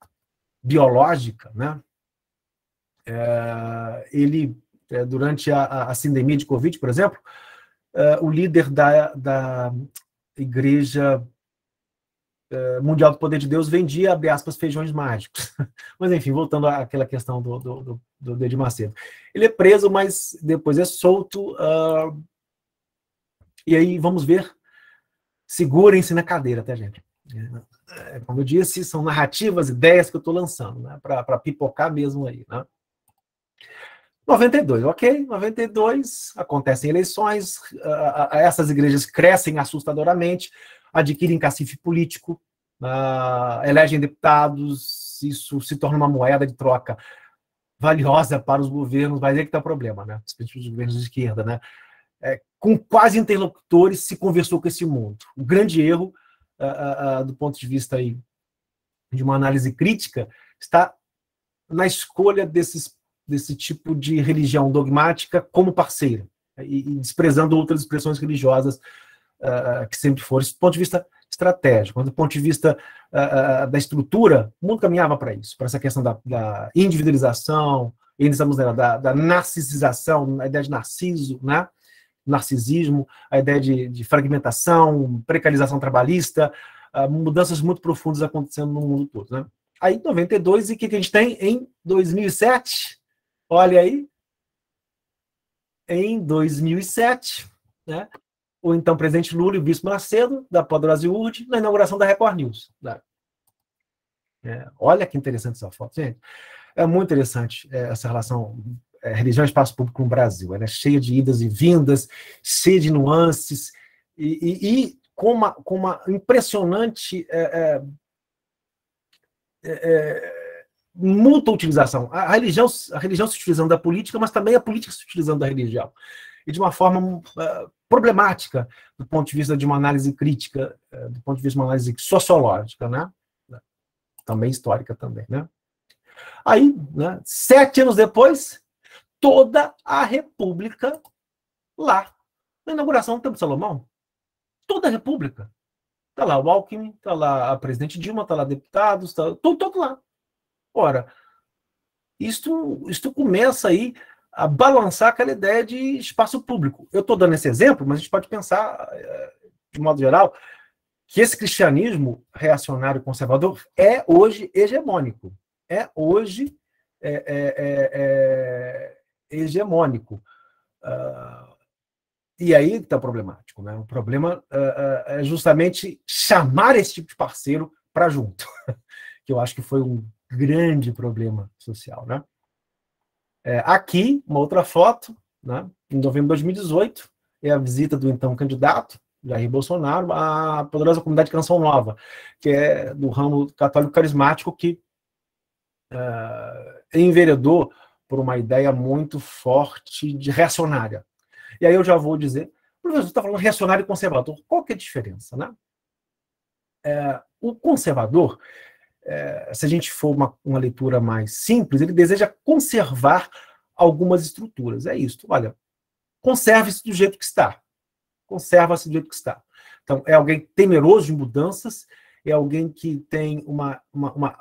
biológica, né? Durante a sindemia de Covid, por exemplo, o líder da Igreja Mundial do Poder de Deus vendia, abre aspas, feijões mágicos. Mas, enfim, voltando àquela questão do Edir Macedo. Ele é preso, mas depois é solto, e aí, vamos ver, segurem-se na cadeira, tá, gente? Como eu disse, são narrativas, ideias que eu estou lançando, né, para pipocar mesmo aí, né? 92, ok? 92, acontecem eleições, essas igrejas crescem assustadoramente, adquirem cacife político, elegem deputados, isso se torna uma moeda de troca valiosa para os governos, mas aí que está o problema, né? Especialmente os governos de esquerda, né? Com quase interlocutores se conversou com esse mundo. O grande erro, do ponto de vista aí, de uma análise crítica, está na escolha desse tipo de religião dogmática como parceira, e desprezando outras expressões religiosas que sempre foram, do ponto de vista estratégico, do ponto de vista da estrutura, o mundo caminhava para isso, para essa questão da individualização, da narcisização, a ideia de narciso, né? Narcisismo, a ideia de fragmentação, precarização trabalhista, mudanças muito profundas acontecendo no mundo todo, né? Aí, em 92, e o que a gente tem em 2007? Olha aí, em 2007, né, o então presidente Lula e o Bispo Macedo, da Poderosa Urd, na inauguração da Record News. Né? Olha que interessante essa foto, gente. É muito interessante essa relação religião e espaço público no Brasil. Ela é cheia de idas e vindas, cheia de nuances, e com uma impressionante muita utilização. A religião se utilizando da política, mas também a política se utilizando da religião. E de uma forma problemática, do ponto de vista de uma análise crítica, do ponto de vista de uma análise sociológica, né? Também histórica também, né? Aí, né, 7 anos depois, toda a República lá, na inauguração do Templo de Salomão. Toda a República. Está lá o Alckmin, está lá a presidente Dilma, está lá deputados, está todo lá. Ora, isto começa aí a balançar aquela ideia de espaço público. Eu estou dando esse exemplo, mas a gente pode pensar, de modo geral, que esse cristianismo reacionário conservador é hoje hegemônico. É hoje hegemônico. E aí está problemático. Né? O problema é justamente chamar esse tipo de parceiro para junto, que eu acho que foi um grande problema social. Né? Aqui, uma outra foto, né? Em novembro de 2018, é a visita do então candidato, Jair Bolsonaro, à poderosa comunidade Canção Nova, que é do ramo católico carismático, que enveredou por uma ideia muito forte de reacionária. E aí eu já vou dizer, professor está falando reacionário e conservador. Qual que é a diferença, né? O conservador, se a gente for uma leitura mais simples, ele deseja conservar algumas estruturas. É isso. Olha, conserve-se do jeito que está. Conserva-se do jeito que está. Então, é alguém temeroso de mudanças, é alguém que tem uma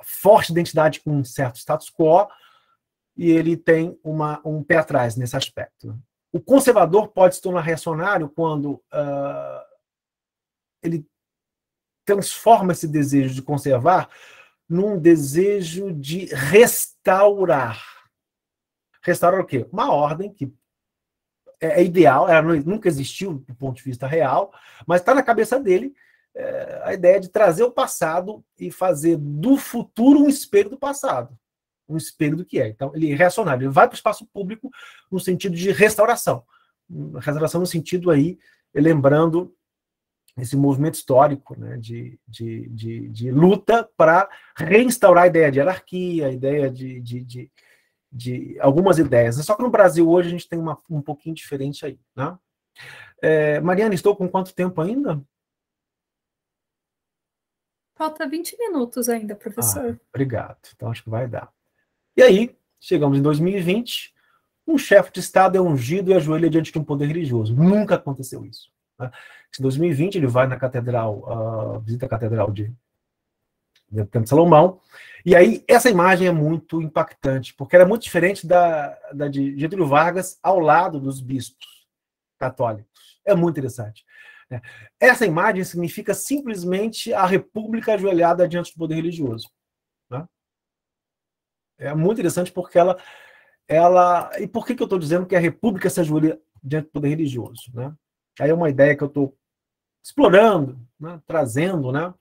forte identidade com um certo status quo, e ele tem um pé atrás nesse aspecto. O conservador pode se tornar reacionário quando ele transforma esse desejo de conservar num desejo de restaurar. Restaurar o quê? Uma ordem que é ideal, ela nunca existiu do ponto de vista real, mas está na cabeça dele a ideia de trazer o passado e fazer do futuro um espelho do passado, um espelho do que é. Então, ele é reacionário, ele vai para o espaço público no sentido de restauração. Restauração no sentido aí, lembrando esse movimento histórico, né, de luta para reinstaurar a ideia de hierarquia, a ideia de algumas ideias. Só que no Brasil hoje a gente tem um pouquinho diferente aí. Né? Mariana, estou com quanto tempo ainda? Falta 20 minutos ainda, professor. Obrigado. Então acho que vai dar. E aí, chegamos em 2020, um chefe de Estado é ungido e ajoelha diante de um poder religioso. Nunca aconteceu isso. Né? Em 2020, ele vai na catedral, visita a catedral do Templo de Salomão, e aí essa imagem é muito impactante, porque era muito diferente da de Getúlio Vargas ao lado dos bispos católicos. É muito interessante. Essa imagem significa simplesmente a república ajoelhada diante do poder religioso. Né? É muito interessante porque ela... E por que eu estou dizendo que a república se ajoelha diante do poder religioso? Né? Aí é uma ideia que eu estou explorando, né? Trazendo, né?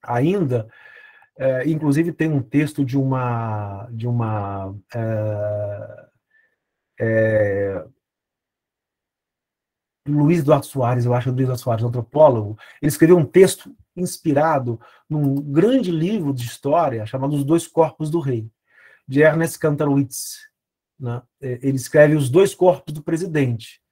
Ainda... inclusive tem um texto de Luiz Eduardo Soares, eu acho, Luiz Eduardo Soares, antropólogo. Ele escreveu um texto inspirado num grande livro de história chamado Os Dois Corpos do Rei, de Ernest Kantorowicz. Né? Ele escreve Os Dois Corpos do Presidente.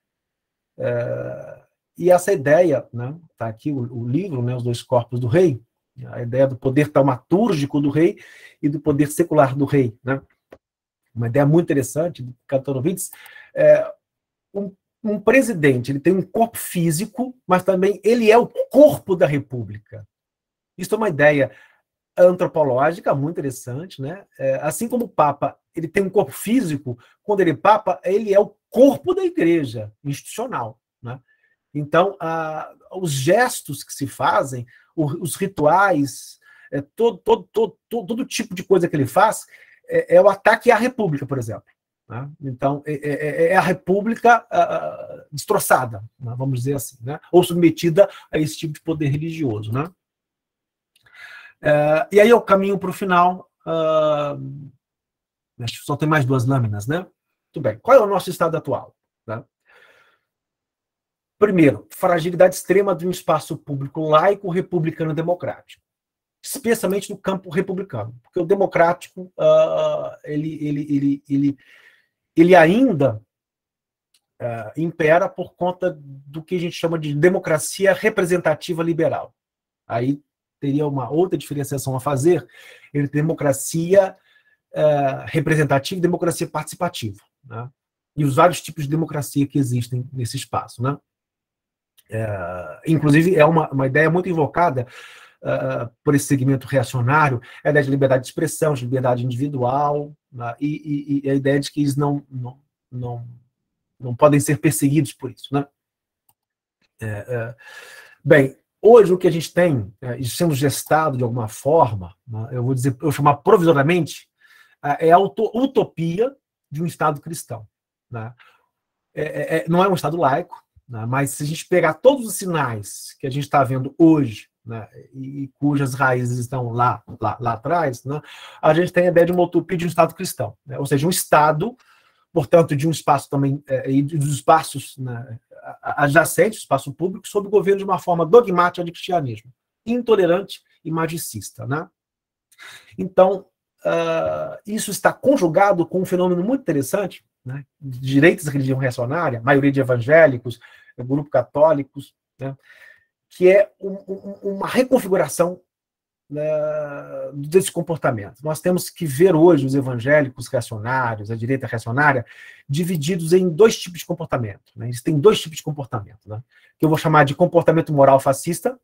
E essa ideia, né, tá aqui o livro, né, Os Dois Corpos do Rei, a ideia do poder taumatúrgico do rei e do poder secular do rei. Né? Uma ideia muito interessante do Kantorowicz. Um presidente, ele tem um corpo físico, mas também ele é o corpo da república. Isso é uma ideia antropológica muito interessante, né? Assim como o Papa, ele tem um corpo físico, quando ele é Papa, ele é o corpo da igreja institucional, né? Então, os gestos que se fazem, os rituais, todo tipo de coisa que ele faz, é o ataque à república, por exemplo. Né? Então, é a república destroçada, né? Vamos dizer assim, né? Ou submetida a esse tipo de poder religioso. Né? E aí eu caminho para o final. Acho que só tem mais 2 lâminas, né? Muito bem. Qual é o nosso estado atual? Né? Primeiro, fragilidade extrema de um espaço público laico, republicano e democrático. Especialmente no campo republicano. Porque o democrático, ele ainda impera por conta do que a gente chama de democracia representativa liberal. Aí teria uma outra diferenciação a fazer entre democracia representativa e democracia participativa. Né? E os vários tipos de democracia que existem nesse espaço. Né? Inclusive, é uma ideia muito invocada por esse segmento reacionário, é a ideia de liberdade de expressão, de liberdade individual, né? e a ideia de que eles não podem ser perseguidos por isso. Né? Bem, hoje o que a gente tem, isso sendo gestado de alguma forma, né, eu vou chamar provisoriamente, é a utopia de um Estado cristão. Né? Não é um Estado laico, né, mas se a gente pegar todos os sinais que a gente está vendo hoje, né, e cujas raízes estão lá atrás, né, a gente tem a ideia de uma utopia de um Estado cristão. Né, ou seja, um Estado, portanto, de um espaço também, e dos espaços, né, adjacentes, espaço público, sob o governo de uma forma dogmática de cristianismo, intolerante e magicista. Né? Então, isso está conjugado com um fenômeno muito interessante, né, de direitos da religião reacionária, maioria de evangélicos, grupo católicos, né, que é uma reconfiguração, né, desse comportamento. Nós temos que ver hoje os evangélicos reacionários, a direita reacionária, divididos em dois tipos de comportamento. Né? Eles têm dois tipos de comportamento, né, que eu vou chamar de comportamento moral fascista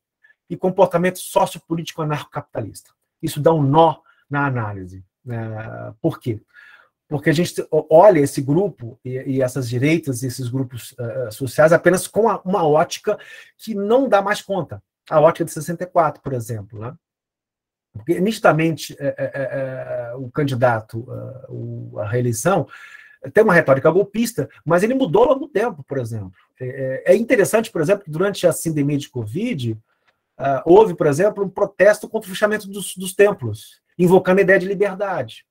e comportamento sociopolítico anarcocapitalista. Isso dá um nó na análise. Né? Por quê? Porque a gente olha esse grupo e essas direitas, esses grupos sociais, apenas com uma ótica que não dá mais conta. A ótica de 64, por exemplo. Né? Porque, nitidamente, o candidato à reeleição tem uma retórica golpista, mas ele mudou ao longo do tempo, por exemplo. É interessante, por exemplo, que durante a sindemia de Covid, houve, por exemplo, um protesto contra o fechamento dos templos, invocando a ideia de liberdade.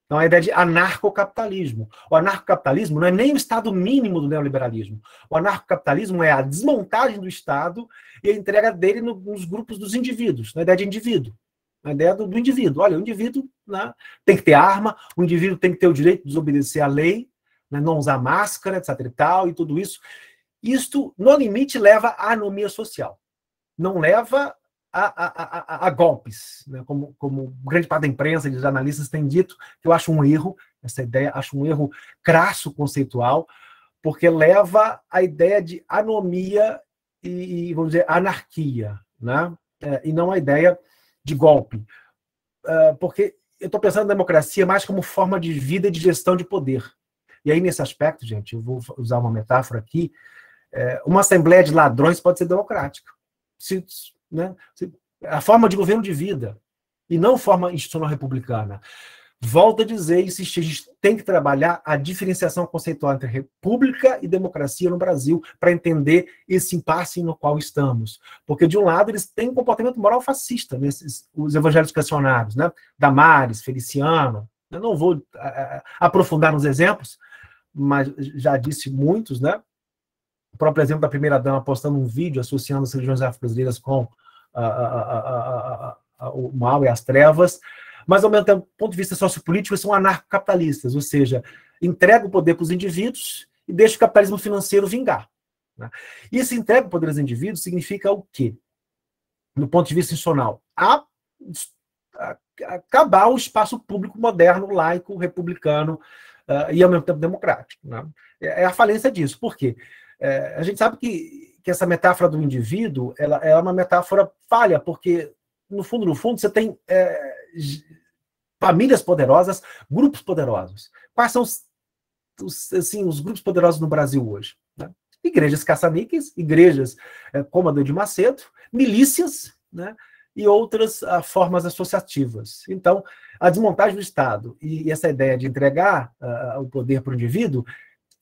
Então, a ideia de anarcocapitalismo. O anarcocapitalismo não é nem o estado mínimo do neoliberalismo. O anarcocapitalismo é a desmontagem do Estado e a entrega dele nos grupos dos indivíduos, na ideia de indivíduo. A ideia do indivíduo. Olha, o indivíduo, né, tem que ter arma, o indivíduo tem que ter o direito de desobedecer à lei, né, não usar máscara, etc. e tal, e tudo isso. Isto, no limite, leva à anomia social. Não leva a golpes, né? Como grande parte da imprensa e dos analistas têm dito, que eu acho um erro, essa ideia, acho um erro crasso conceitual, porque leva à ideia de anomia e vamos dizer, anarquia, né? E não a ideia de golpe. Porque eu estou pensando na democracia mais como forma de vida e de gestão de poder. E aí, nesse aspecto, gente, eu vou usar uma metáfora aqui, uma assembleia de ladrões pode ser democrática. Né, a forma de governo de vida, e não forma institucional republicana. Volto a dizer e insistir, a gente tem que trabalhar a diferenciação conceitual entre república e democracia no Brasil para entender esse impasse no qual estamos. Porque, de um lado, eles têm um comportamento moral fascista, os evangélicos questionários, né? Damares, Feliciano. Eu não vou aprofundar nos exemplos, mas já disse muitos, né? O próprio exemplo da primeira-dama postando um vídeo associando as religiões afro-brasileiras com o mal e as trevas, mas, ao mesmo tempo, do ponto de vista sociopolítico, eles são anarcocapitalistas, ou seja, entrega o poder para os indivíduos e deixa o capitalismo financeiro vingar. Né? E esse entrega o poder aos indivíduos significa o quê? Do ponto de vista institucional, acabar o espaço público moderno, laico, republicano e, ao mesmo tempo, democrático. Né? É a falência disso. Por quê? A gente sabe que essa metáfora do indivíduo ela é uma metáfora falha, porque, no fundo, você tem famílias poderosas, grupos poderosos. Quais são os grupos poderosos no Brasil hoje? Né? Igrejas caça-níqueis, igrejas como a do Edir Macedo, milícias, né? E outras formas associativas. Então, a desmontagem do Estado e essa ideia de entregar o poder para o indivíduo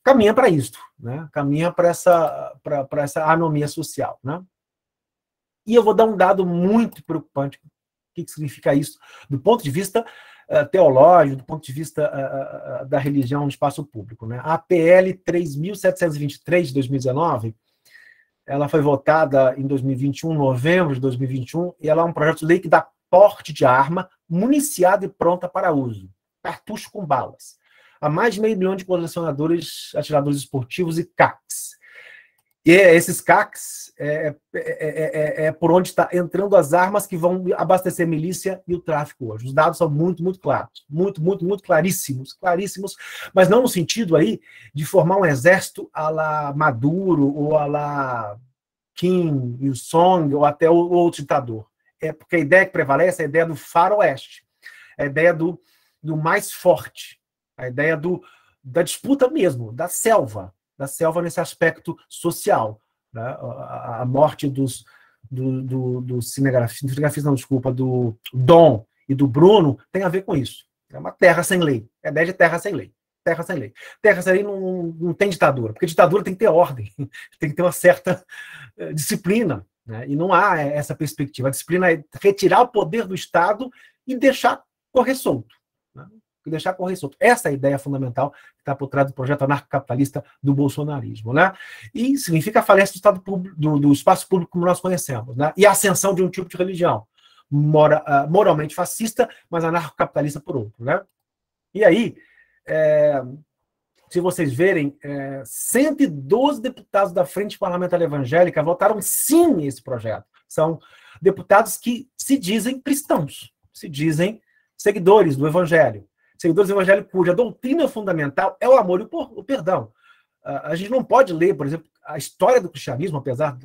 caminha para isso, né? Caminha para essa anomia social. Né? E eu vou dar um dado muito preocupante. O que significa isso? Do ponto de vista teológico, do ponto de vista da religião no espaço público. Né? A PL 3.723 de 2019, ela foi votada em 2021, novembro de 2021, e ela é um projeto de lei que dá porte de arma municiada e pronta para uso. Cartucho com balas. Há mais de 500 mil de colecionadores, atiradores esportivos e CACs. E esses CACs é por onde está entrando as armas que vão abastecer a milícia e o tráfico hoje. Os dados são muito, muito claros. Muito claríssimos. Mas não no sentido aí de formar um exército à la Maduro ou à la Kim Il-sung ou até o outro ditador. Porque a ideia que prevalece é a ideia do faroeste. A ideia do mais forte. A ideia da disputa mesmo, da selva nesse aspecto social. Né? A morte do cinegrafista, não, desculpa, do Dom e do Bruno tem a ver com isso. É uma terra sem lei. É a ideia de terra sem lei. Terra sem lei. Terra sem lei não tem ditadura, porque ditadura tem que ter ordem, tem que ter uma certa disciplina. Né? E não há essa perspectiva. A disciplina é retirar o poder do Estado e deixar correr solto. Né? Deixar correr solto. Essa é a ideia fundamental que está por trás do projeto anarcocapitalista do bolsonarismo. Né? E significa a falência do Estado público, do espaço público como nós conhecemos. Né? E a ascensão de um tipo de religião moralmente fascista, mas anarcocapitalista por outro. Né? E aí, se vocês verem, 112 deputados da Frente Parlamentar Evangélica votaram sim nesse projeto. São deputados que se dizem cristãos, se dizem seguidores do Evangelho. Seguidores do Evangelho cuja doutrina fundamental é o amor e o perdão. A gente não pode ler, por exemplo, a história do cristianismo, apesar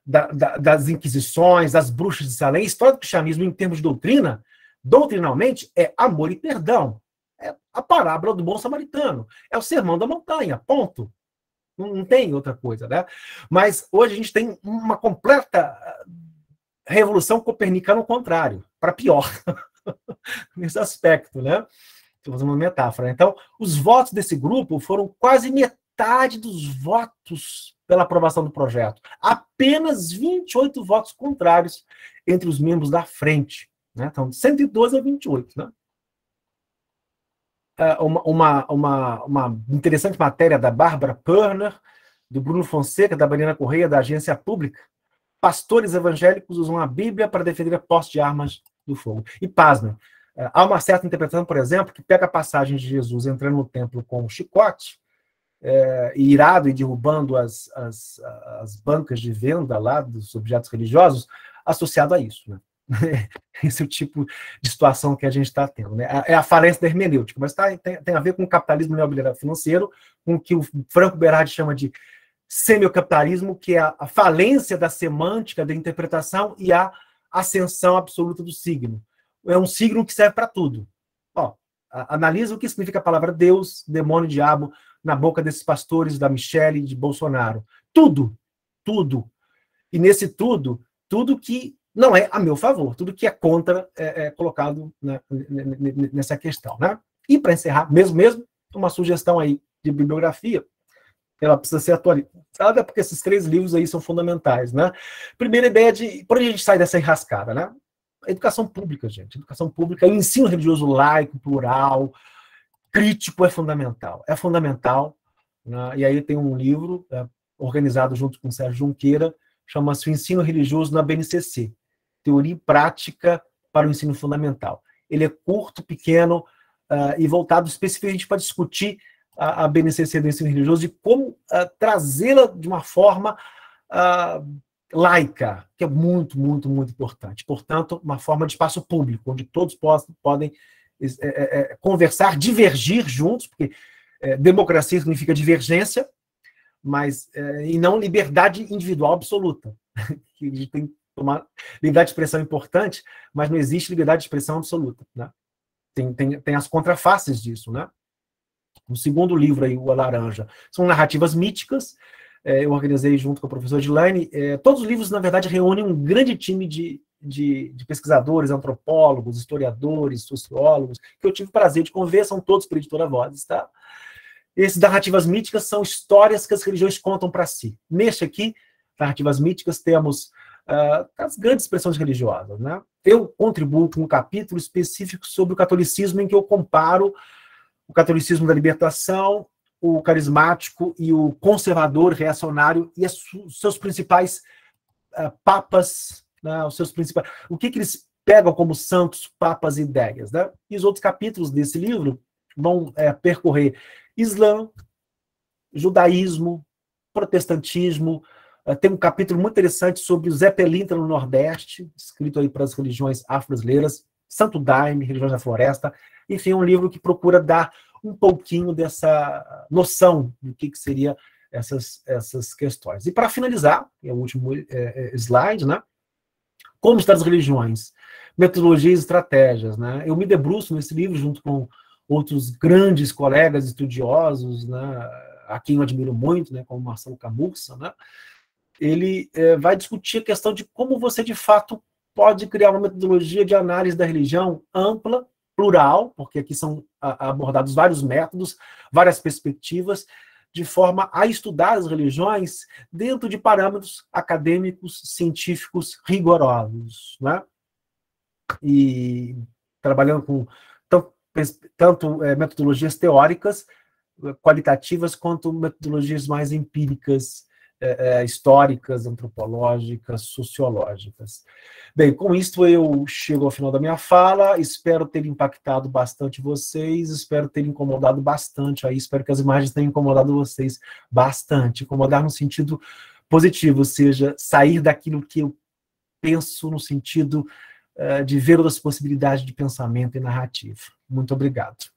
das inquisições, das bruxas de Salém. A história do cristianismo, em termos de doutrina, doutrinalmente, é amor e perdão. É a parábola do bom samaritano. É o sermão da montanha, ponto. Não tem outra coisa, né? Mas hoje a gente tem uma completa revolução copernicana ao contrário, para pior, nesse aspecto, né? Estou fazendo uma metáfora. Então, os votos desse grupo foram quase metade dos votos pela aprovação do projeto. Apenas 28 votos contrários entre os membros da frente, né? Então, 112 a 28, né? Uma interessante matéria da Bárbara Perner, do Bruno Fonseca, da Mariana Correia, da Agência Pública. Pastores evangélicos usam a Bíblia para defender a posse de armas do fogo. E pasmem, há uma certa interpretação, por exemplo, que pega a passagem de Jesus entrando no templo com um chicote, e irado e derrubando as bancas de venda lá dos objetos religiosos, associado a isso, né? Esse é o tipo de situação que a gente está tendo, né? É a falência da hermenêutica, mas tem a ver com o capitalismo neoliberal financeiro, com o que o Franco Berardi chama de semiocapitalismo, que é a falência da semântica, da interpretação e a ascensão absoluta do signo. É um signo que serve para tudo. Analisa o que significa a palavra Deus, demônio, diabo, na boca desses pastores, da Michelle, de Bolsonaro. Tudo. E nesse tudo que não é a meu favor, tudo que é contra é colocado, né, nessa questão, né? E para encerrar, mesmo, uma sugestão aí de bibliografia, ela precisa ser atualizada, porque esses 3 livros aí são fundamentais, né? Primeira ideia de por onde a gente sai dessa enrascada, né? A educação pública, gente. Educação pública, o ensino religioso laico, plural, crítico é fundamental. É fundamental, né? E aí tem um livro organizado junto com o Sérgio Junqueira, chama-se O Ensino Religioso na BNCC. Teoria e Prática para o Ensino Fundamental. Ele é curto, pequeno e voltado especificamente para discutir a BNCC do ensino religioso e como trazê-la de uma forma laica, que é muito, muito, muito importante. Portanto, uma forma de espaço público, onde todos podem conversar, divergir juntos, porque democracia significa divergência, mas e não liberdade individual absoluta. Que a gente tem que tomar. Liberdade de expressão é importante, mas não existe liberdade de expressão absoluta, né? Tem as contrafaces disso, né? O segundo livro aí, O Laranja, são narrativas míticas. Eu organizei junto com o professor Edilane. Todos os livros, na verdade, reúnem um grande time de pesquisadores, antropólogos, historiadores, sociólogos, que eu tive o prazer de conver, são todos por Editora Vozes, tá? Esses narrativas míticas são histórias que as religiões contam para si. Neste aqui, narrativas míticas, temos as grandes expressões religiosas, né? Eu contribuo com um capítulo específico sobre o catolicismo, em que eu comparo o catolicismo da libertação, o carismático e o conservador reacionário e os seus principais papas, né? O que eles pegam como santos, papas e ideias, né? E os outros capítulos desse livro vão percorrer Islã, judaísmo, protestantismo. Tem um capítulo muito interessante sobre o Zé Pelintra no Nordeste, escrito aí para as religiões afro-brasileiras, Santo Daime, Religiões da Floresta. Enfim, é um livro que procura dar um pouquinho dessa noção do que seria essas questões. E para finalizar, é o último slide, né? Como estudar as religiões, metodologias e estratégias, né? Eu me debruço nesse livro junto com outros grandes colegas estudiosos, né? A quem eu admiro muito, né? Como Marcelo Camurça, né? Ele vai discutir a questão de como você, de fato, pode criar uma metodologia de análise da religião ampla, plural, porque aqui são abordados vários métodos, várias perspectivas, de forma a estudar as religiões dentro de parâmetros acadêmicos, científicos, rigorosos, né? E trabalhando com tanto metodologias teóricas, qualitativas, quanto metodologias mais empíricas, históricas, antropológicas, sociológicas. Bem, com isto eu chego ao final da minha fala, espero ter impactado bastante vocês, espero ter incomodado bastante, aí espero que as imagens tenham incomodado vocês bastante, incomodar no sentido positivo, ou seja, sair daquilo que eu penso no sentido de ver outras possibilidades de pensamento e narrativa. Muito obrigado.